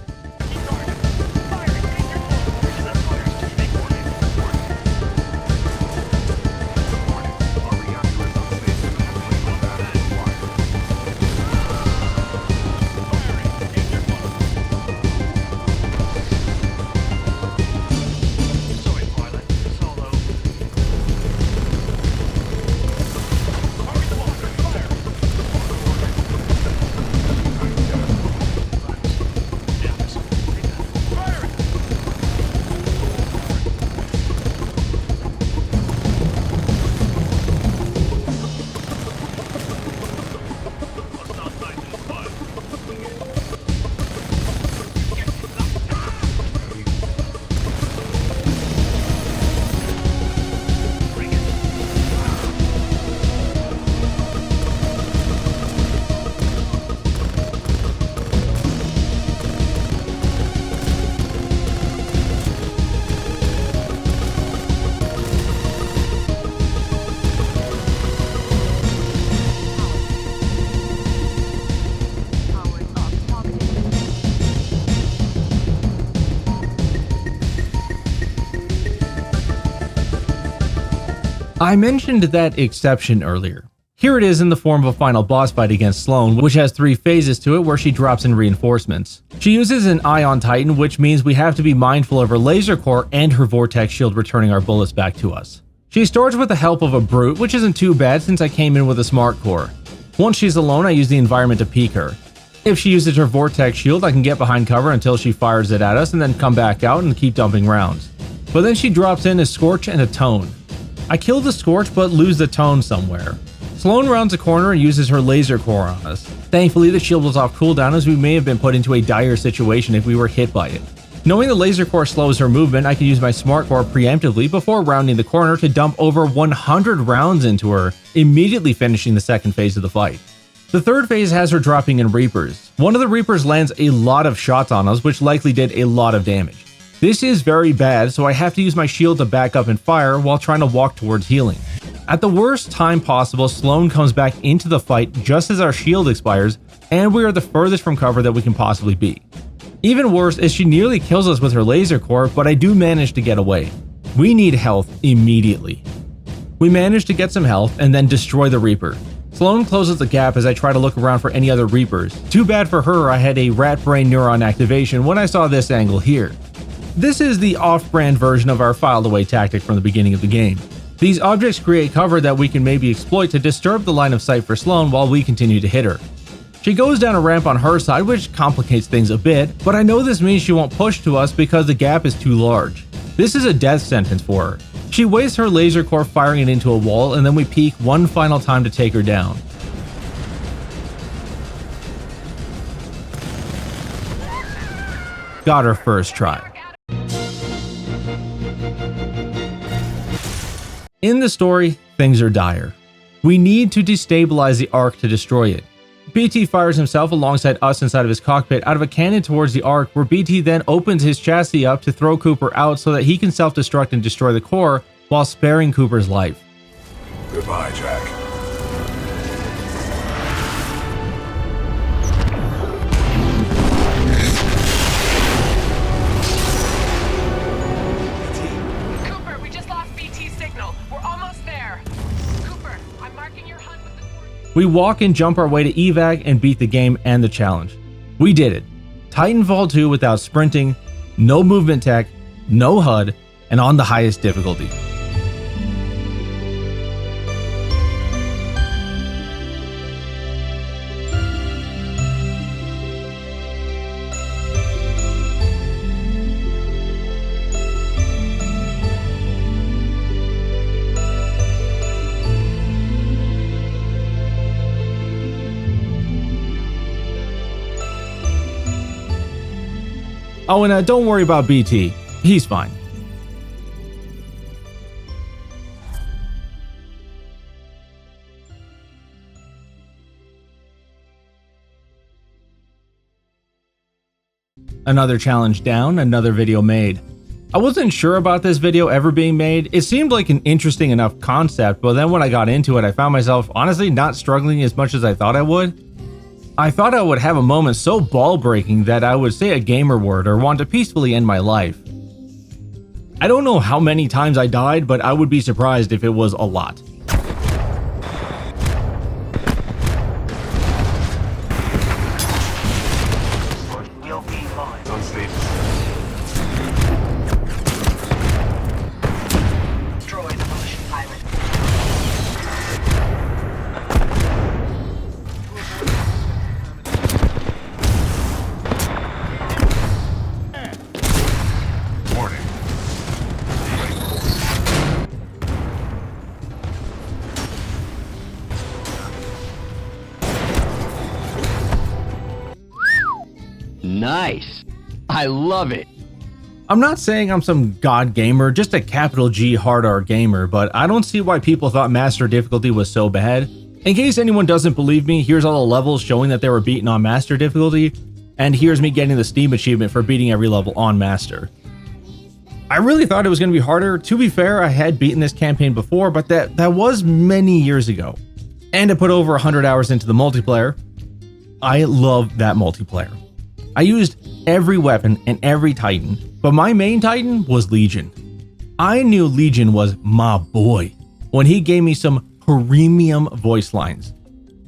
I mentioned that exception earlier. Here it is in the form of a final boss fight against Sloane, which has 3 phases to it where she drops in reinforcements. She uses an Ion Titan, which means we have to be mindful of her laser core and her vortex shield returning our bullets back to us. She starts with the help of a brute, which isn't too bad since I came in with a smart core. Once she's alone, I use the environment to peek her. If she uses her vortex shield, I can get behind cover until she fires it at us and then come back out and keep dumping rounds. But then she drops in a Scorch and a Tone. I kill the Scorch but lose the Tone somewhere. Sloane rounds a corner and uses her laser core on us. Thankfully, the shield was off cooldown as we may have been put into a dire situation if we were hit by it. Knowing the laser core slows her movement, I can use my smart core preemptively before rounding the corner to dump over 100 rounds into her, immediately finishing the second phase of the fight. The third phase has her dropping in Reapers. One of the Reapers lands a lot of shots on us, which likely did a lot of damage. This is very bad, so I have to use my shield to back up and fire while trying to walk towards healing. At the worst time possible, Sloane comes back into the fight just as our shield expires, and we are the furthest from cover that we can possibly be. Even worse is she nearly kills us with her laser core, but I do manage to get away. We need health immediately. We manage to get some health and then destroy the Reaper. Sloane closes the gap as I try to look around for any other Reapers. Too bad for her, I had a rat brain neuron activation when I saw this angle here. This is the off-brand version of our filed away tactic from the beginning of the game. These objects create cover that we can maybe exploit to disturb the line of sight for Sloane while we continue to hit her. She goes down a ramp on her side, which complicates things a bit, but I know this means she won't push to us because the gap is too large. This is a death sentence for her. She wastes her laser core firing it into a wall, and then we peek one final time to take her down. Got her first try. In the story, things are dire. We need to destabilize the Ark to destroy it. BT fires himself alongside us inside of his cockpit out of a cannon towards the Ark, where BT then opens his chassis up to throw Cooper out so that he can self-destruct and destroy the core while sparing Cooper's life. Goodbye, Jack. Cooper, we just lost BT signal. We're almost there. Cooper, I'm marking your HUD with the... We walk and jump our way to evac and beat the game and the challenge. We did it. Titanfall 2 without sprinting, no movement tech, no HUD, and on the highest difficulty. Oh, and don't worry about BT. He's fine. Another challenge down, another video made. I wasn't sure about this video ever being made. It seemed like an interesting enough concept, but then when I got into it, I found myself honestly not struggling as much as I thought I would. I thought I would have a moment so ball-breaking that I would say a gamer word or want to peacefully end my life. I don't know how many times I died, but I would be surprised if it was a lot. We'll be live. On stage. Destroy the Russian pilot. Warning. Nice. I love it. I'm not saying I'm some god gamer, just a capital G hard R gamer, but I don't see why people thought master difficulty was so bad. In case anyone doesn't believe me, here's all the levels showing that they were beaten on master difficulty, and here's me getting the Steam achievement for beating every level on master. I really thought it was going to be harder. To be fair, I had beaten this campaign before, but that was many years ago. And I put over 100 hours into the multiplayer. I love that multiplayer. I used every weapon and every Titan, but my main Titan was Legion. I knew Legion was my boy. when he gave me some premium voice lines.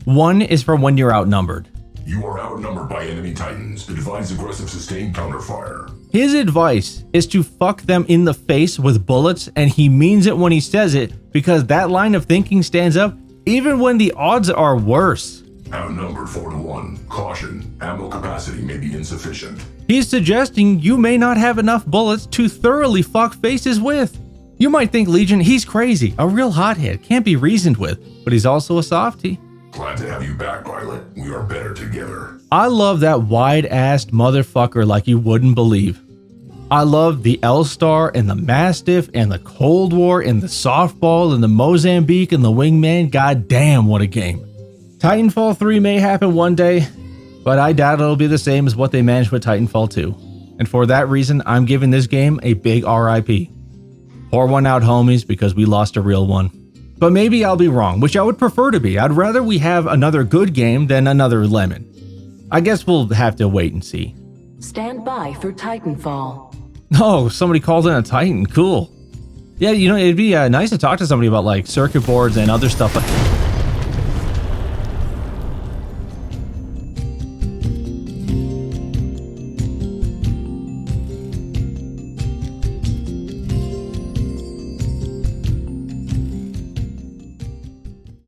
One is for when you're outnumbered. You are outnumbered by enemy titans. Advise aggressive sustained counterfire. His advice is to fuck them in the face with bullets, and he means it when he says it, because that line of thinking stands up even when the odds are worse. Outnumbered 4-1. Caution, ammo capacity may be insufficient. He's suggesting you may not have enough bullets to thoroughly fuck faces with. You might think Legion, he's crazy, a real hothead, can't be reasoned with, but he's also a softie. Glad to have you back, Violet. We are better together. I love that wide-assed motherfucker like you wouldn't believe. I love the L-Star and the Mastiff and the Cold War and the Softball and the Mozambique and the Wingman. God damn, what a game. Titanfall 3 may happen one day, but I doubt it'll be the same as what they managed with Titanfall 2. And for that reason, I'm giving this game a big RIP. Pour one out, homies, because we lost a real one. But maybe I'll be wrong, which I would prefer to be. I'd rather we have another good game than another lemon. I guess we'll have to wait and see. Stand by for Titanfall. Oh, somebody called in a Titan. Cool. Yeah, you know, it'd be nice to talk to somebody about like circuit boards and other stuff like